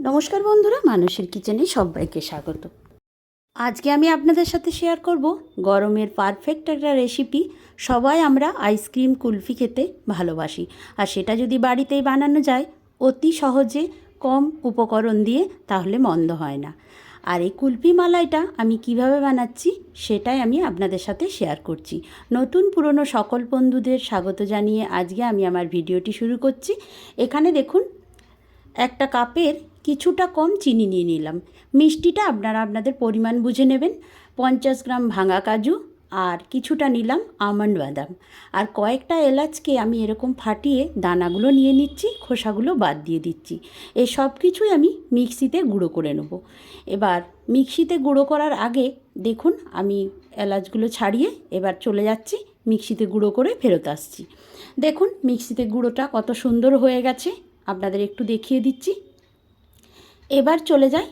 নমস্কার বন্ধুরা, মানুষের কিচেনে সবাইকে স্বাগত। আজকে আমি আপনাদের সাথে শেয়ার করব গরমের পারফেক্ট একটা রেসিপি। সবাই আমরা আইসক্রিম কুলফি খেতে ভালোবাসি, আর সেটা যদি বাড়িতেই বানানো যায় অতি সহজে কম উপকরণ দিয়ে, তাহলে মন্দ হয় না। আর এই কুলফি মালাইটা আমি কিভাবে বানাচ্ছি সেটাই আমি আপনাদের সাথে শেয়ার করছি। নতুন পুরনো সকল বন্ধুদের স্বাগত জানিয়ে আজকে আমি আমার ভিডিওটি শুরু করছি। এখানে দেখুন, একটা কাপের কিছুটা কম চিনি নিয়ে নিলাম। মিষ্টিটা আপনারা আপনাদের পরিমাণ বুঝে নেবেন। 50 গ্রাম ভাঙা কাজু আর কিছুটা নিলাম আমন্ড বাদাম, আর কয়েকটা এলাচকে আমি এরকম ফাটিয়ে দানাগুলো নিয়ে নিচ্ছি, খোসাগুলো বাদ দিয়ে দিচ্ছি। এই সব কিছুই আমি মিক্সিতে গুঁড়ো করে নেব। এবার মিক্সিতে গুঁড়ো করার আগে দেখুন, আমি এলাচগুলো ছাড়িয়ে এবার চলে যাচ্ছি মিক্সিতে গুঁড়ো করে ফেরত আসছি। দেখুন মিক্সিতে গুঁড়োটা কত সুন্দর হয়ে গেছে, আপনাদের একটু দেখিয়ে দিচ্ছি। এবার চলে যাই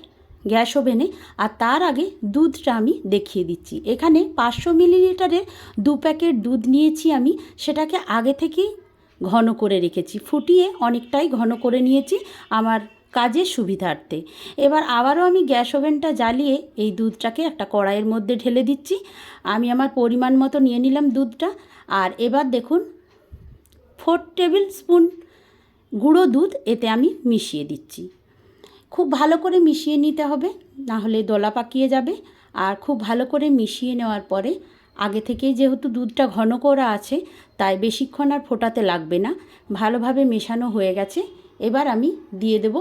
গ্যাস ওভেনে, আর তার আগে দুধটা আমি দেখিয়ে দিচ্ছি। এখানে 500 মিলিলিটারের 2 প্যাকেট দুধ নিয়েছি আমি, সেটাকে আগে থেকেই ঘন করে রেখেছি, ফুটিয়ে অনেকটাই ঘন করে নিয়েছি আমার কাজের সুবিধার্থে। এবার আবারও আমি গ্যাস ওভেনটা জ্বালিয়ে এই দুধটাকে একটা কড়াইয়ের মধ্যে ঢেলে দিচ্ছি। আমি আমার পরিমাণ মতো নিয়ে নিলাম দুধটা। আর এবার দেখুন 4 টেবিল স্পুন গুঁড়ো দুধ এতে আমি মিশিয়ে দিচ্ছি। খুব ভালো করে মিশিয়ে নিতে হবে, না হলে দলা পাকিয়ে যাবে। আর খুব ভালো করে মিশিয়ে নেওয়ার পরে আগে থেকেই যেহেতু দুধটা ঘন করা আছে, তাই বেশিক্ষণ আর ফোটাতে লাগবে না, ভালোভাবে মেশানো হয়ে গেছে। এবার আমি দিয়ে দেব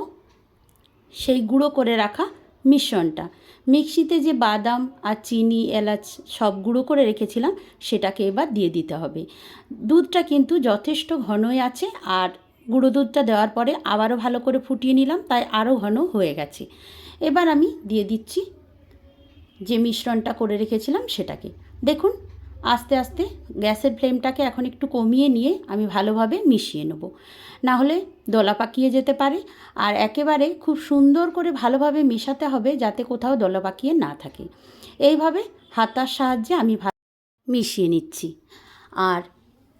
সেই গুঁড়ো করে রাখা মিশ্রণটা। মিক্সিতে যে বাদাম আর চিনি এলাচ সব গুঁড়ো করে রেখেছিলাম, সেটাকে এবার দিয়ে দিতে হবে। দুধটা কিন্তু যথেষ্ট ঘনই আছে, আর গুঁড়ো দুধটা দেওয়ার পরে আবারও ভালো করে ফুটিয়ে নিলাম, তাই আরও ঘন হয়ে গেছে। এবার আমি দিয়ে দিচ্ছি যে মিশ্রণটা করে রেখেছিলাম সেটাকে। দেখুন আস্তে আস্তে গ্যাসের ফ্লেমটাকে এখন একটু কমিয়ে নিয়ে আমি ভালোভাবে মিশিয়ে নেব, না হলে দলা পাকিয়ে যেতে পারে। আর একেবারে খুব সুন্দর করে ভালোভাবে মেশাতে হবে, যাতে কোথাও দলা পাকিয়ে না থাকে। এইভাবে হাতার সাহায্যে আমি মিশিয়ে নিচ্ছি। আর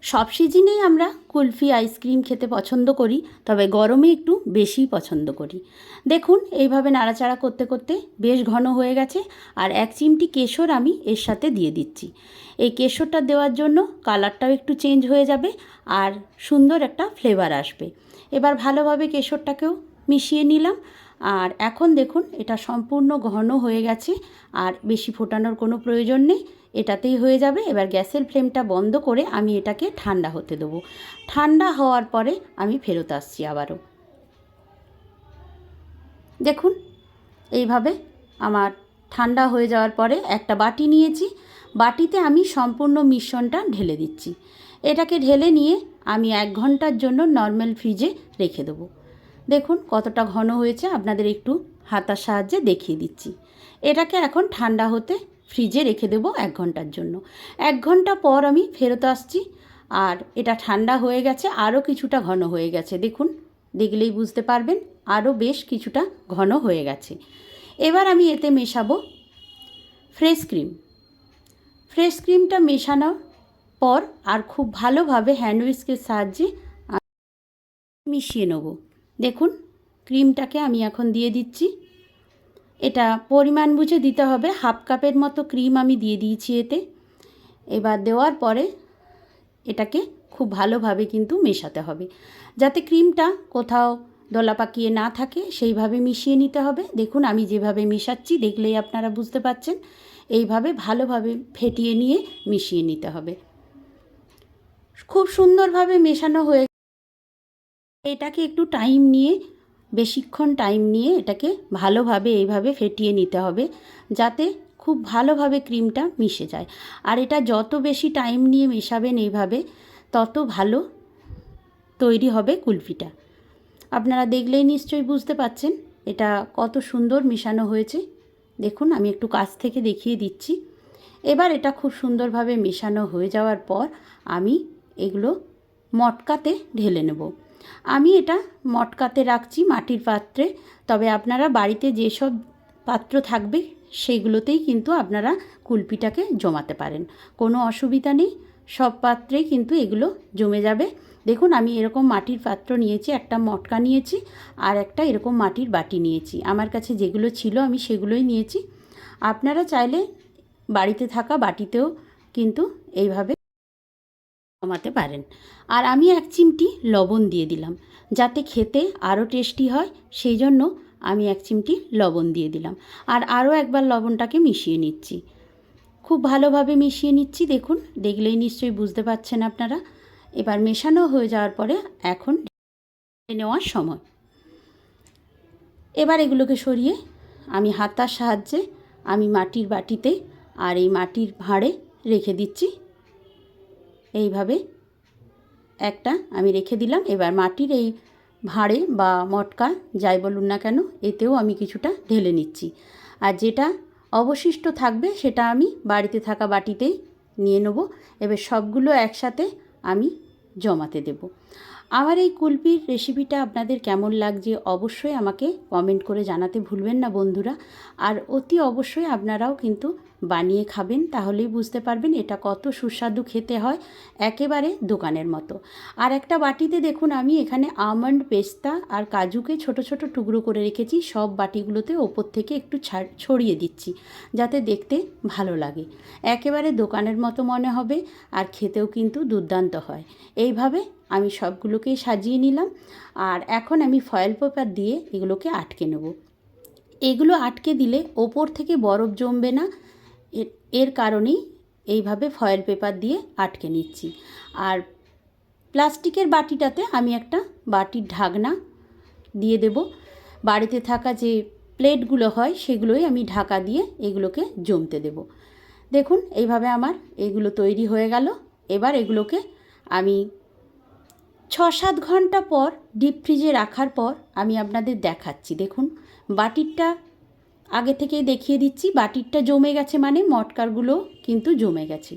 সব সিজনেই আমরা কুলফি আইসক্রিম খেতে পছন্দ করি, তবে গরমে একটু বেশিই পছন্দ করি। দেখুন এইভাবে নাড়াচাড়া করতে করতে বেশ ঘন হয়ে গেছে। আর 1 চিমটি কেশর আমি এর সাথে দিয়ে দিচ্ছি। এই কেশরটা দেওয়ার জন্য কালারটাও একটু চেঞ্জ হয়ে যাবে আর সুন্দর একটা ফ্লেভার আসবে। এবার ভালোভাবে কেশরটাকেও মিশিয়ে নিলাম। আর এখন দেখুন এটা সম্পূর্ণ ঘন হয়ে গেছে, আর বেশি ফোটানোর কোনো প্রয়োজন নেই, এটাতেই হয়ে যাবে। এবার গ্যাসের ফ্লেমটা বন্ধ করে আমি এটাকে ঠান্ডা হতে দেবো। ঠান্ডা হওয়ার পরে আমি ফেরত আসছি আবারও। দেখুন এইভাবে আমার ঠান্ডা হয়ে যাওয়ার পরে একটা বাটি নিয়েছি, বাটিতে আমি সম্পূর্ণ মিশ্রণটা ঢেলে দিচ্ছি। এটাকে ঢেলে নিয়ে আমি 1 ঘন্টার জন্য নর্মাল ফ্রিজে রেখে দেবো। দেখুন কতটা ঘন হয়েছে, আপনাদের একটু হাতার সাহায্যে দেখিয়ে দিচ্ছি। এটাকে এখন ঠান্ডা হতে ফ্রিজে রেখে দেবো 1 ঘন্টার জন্য। 1 ঘন্টা পর আমি ফেরত আসছি, আর এটা ঠান্ডা হয়ে গেছে, আরও কিছুটা ঘন হয়ে গেছে। দেখুন দেখলেই বুঝতে পারবেন আরও বেশ কিছুটা ঘন হয়ে গেছে। এবার আমি এতে মেশাবো ফ্রেশ ক্রিম। ফ্রেশ ক্রিমটা মেশানোর পর আর খুব ভালোভাবে হ্যান্ড হুইস্কের সাহায্যে মিশিয়ে নেব। দেখুন ক্রিমটাকে আমি এখন দিয়ে দিচ্ছি। এটা পরিমাণ বুঝে দিতে হবে, 1/2 কাপের মতো ক্রিম আমি দিয়ে দিয়েছি এতে। এবার দেওয়ার পরে এটাকে খুব ভালোভাবে কিন্তু মেশাতে হবে, যাতে ক্রিমটা কোথাও দলা পাকিয়ে না থাকে, সেইভাবে মিশিয়ে নিতে হবে। দেখুন আমি যেভাবে মেশাচ্ছি দেখলেই আপনারা বুঝতে পারছেন। এইভাবে ভালোভাবে ফেটিয়ে নিয়ে মিশিয়ে নিতে হবে। খুব সুন্দরভাবে মেশানো হয়ে এটাকে একটু টাইম নিয়ে, বেশিক্ষণ টাইম নিয়ে এটাকে ভালোভাবে এইভাবে ফেটিয়ে নিতে হবে, যাতে খুব ভালোভাবে ক্রিমটা মিশে যায়। আর এটা যত বেশি টাইম নিয়ে মেশাবেন এইভাবে, তত ভালো তৈরি হবে কুলফিটা। আপনারা দেখলেই নিশ্চয়ই বুঝতে পাচ্ছেন এটা কত সুন্দর মেশানো হয়েছে। দেখুন আমি একটু কাছ থেকে দেখিয়ে দিচ্ছি। এবার এটা খুব সুন্দরভাবে মেশানো হয়ে যাওয়ার পর আমি এগুলো মটকাতে ঢেলে নেব। আমি এটা মটকাতে রাখছি মাটির পাত্রে, তবে আপনারা বাড়িতে যেসব পাত্র থাকবে সেগুলোতেই কিন্তু আপনারা কুলপিটাকে জমাতে পারেন, কোনো অসুবিধা নেই। সব পাত্রেই কিন্তু এগুলো জমে যাবে। দেখুন আমি এরকম মাটির পাত্র নিয়েছি, একটা মটকা নিয়েছি আর একটা এরকম মাটির বাটি নিয়েছি। আমার কাছে যেগুলো ছিল আমি সেগুলোই নিয়েছি। আপনারা চাইলে বাড়িতে থাকা বাটিতেও কিন্তু এইভাবে জমাতে পারেন। আর আমি 1 চিমটি লবণ দিয়ে দিলাম, যাতে খেতে আরও টেস্টি হয়, সেই জন্য আমি 1 চিমটি লবণ দিয়ে দিলাম। আর আরও একবার লবণটাকে মিশিয়ে নিচ্ছি, খুব ভালোভাবে মিশিয়ে নিচ্ছি। দেখুন, দেখলেই নিশ্চয়ই বুঝতে পারছেন আপনারা। এবার মেশানো হয়ে যাওয়ার পরে এখন নেওয়ার সময়। এবার এগুলোকে সরিয়ে আমি হাতার সাহায্যে আমি মাটির বাটিতে আর এই মাটির ভাঁড়ে রেখে দিচ্ছি। এইভাবে একটা আমি রেখে দিলাম। এবার মাটির এই ভাঁড়ে বা মটকা যাই বলুন না কেন, এতেও আমি কিছুটা ঢেলে নিচ্ছি। আর যেটা অবশিষ্ট থাকবে সেটা আমি বাড়িতে থাকা বাটিতেই নিয়ে নেব। এবার সবগুলো একসাথে আমি জমাতে দেব। আমার এই কুলফির রেসিপিটা আপনাদের কেমন লাগছে অবশ্যই আমাকে কমেন্ট করে জানাতে ভুলবেন না বন্ধুরা। আর অতি অবশ্যই আপনারাও কিন্তু বানিয়ে খাবেন, তাহলেই বুঝতে পারবেন এটা কত সুস্বাদু খেতে হয়, একেবারে দোকানের মতো। আর একটা বাটিতে দেখুন আমি এখানে আমন্ড, পেস্তা আর কাজুকে ছোট ছোট টুকরো করে রেখেছি। সব বাটিগুলোতে ওপর থেকে একটু ছড়িয়ে দিচ্ছি, যাতে দেখতে ভালো লাগে, একেবারে দোকানের মতো মনে হবে আর খেতেও কিন্তু দুর্দান্ত হয়। এইভাবে আমি সবগুলোকেই সাজিয়ে নিলাম। আর এখন আমি ফয়েল পেপার দিয়ে এগুলোকে আটকে নেব। এগুলো আটকে দিলে ওপর থেকে বরফ জমবে না, এর কারণেই এইভাবে ফয়েল পেপার দিয়ে আটকে নিচ্ছি। আর প্লাস্টিকের বাটিটাতে আমি একটা বাটির ঢাকনা দিয়ে দেব। বাড়িতে থাকা যে প্লেটগুলো হয় সেগুলোই আমি ঢাকা দিয়ে এগুলোকে জমতে দেব। দেখুন এইভাবে আমার এগুলো তৈরি হয়ে গেল। এবার এগুলোকে আমি 6-7 ঘন্টা পর ডিপ ফ্রিজে রাখার পর আমি আপনাদের দেখাচ্ছি। দেখুন বাটিরটা আগে থেকেই দেখিয়ে দিচ্ছি, বাটিরটা জমে গেছে মানে মটকাগুলো কিন্তু জমে গেছে।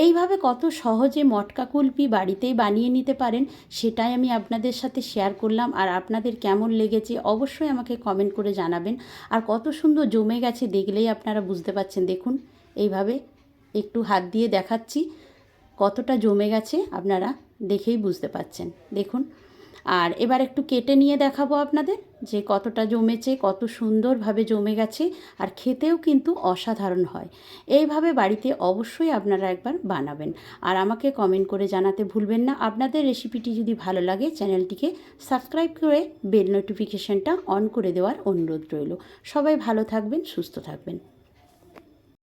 এইভাবে কত সহজে মটকা কুলফি বাড়িতেই বানিয়ে নিতে পারেন সেটাই আমি আপনাদের সাথে শেয়ার করলাম। আর আপনাদের কেমন লেগেছে অবশ্যই আমাকে কমেন্ট করে জানাবেন। আর কত সুন্দর জমে গেছে দেখলেই আপনারা বুঝতে পারছেন। দেখুন এইভাবে একটু হাত দিয়ে দেখাচ্ছি, কতটা জমে গেছে আপনারা দেখেই বুঝতে পাচ্ছেন। দেখুন, আর এবার একটু কেটে নিয়ে দেখাবো আপনাদের যে কতটা জমেছে, কত সুন্দরভাবে জমে গেছে। আর খেতেও কিন্তু অসাধারণ হয়। এইভাবে বাড়িতে অবশ্যই আপনারা একবার বানাবেন আর আমাকে কমেন্ট করে জানাতে ভুলবেন না। আপনাদের রেসিপিটি যদি ভালো লাগে চ্যানেলটিকে সাবস্ক্রাইব করে বেল নোটিফিকেশনটা অন করে দেওয়ার অনুরোধ রইল। সবাই ভালো থাকবেন, সুস্থ থাকবেন।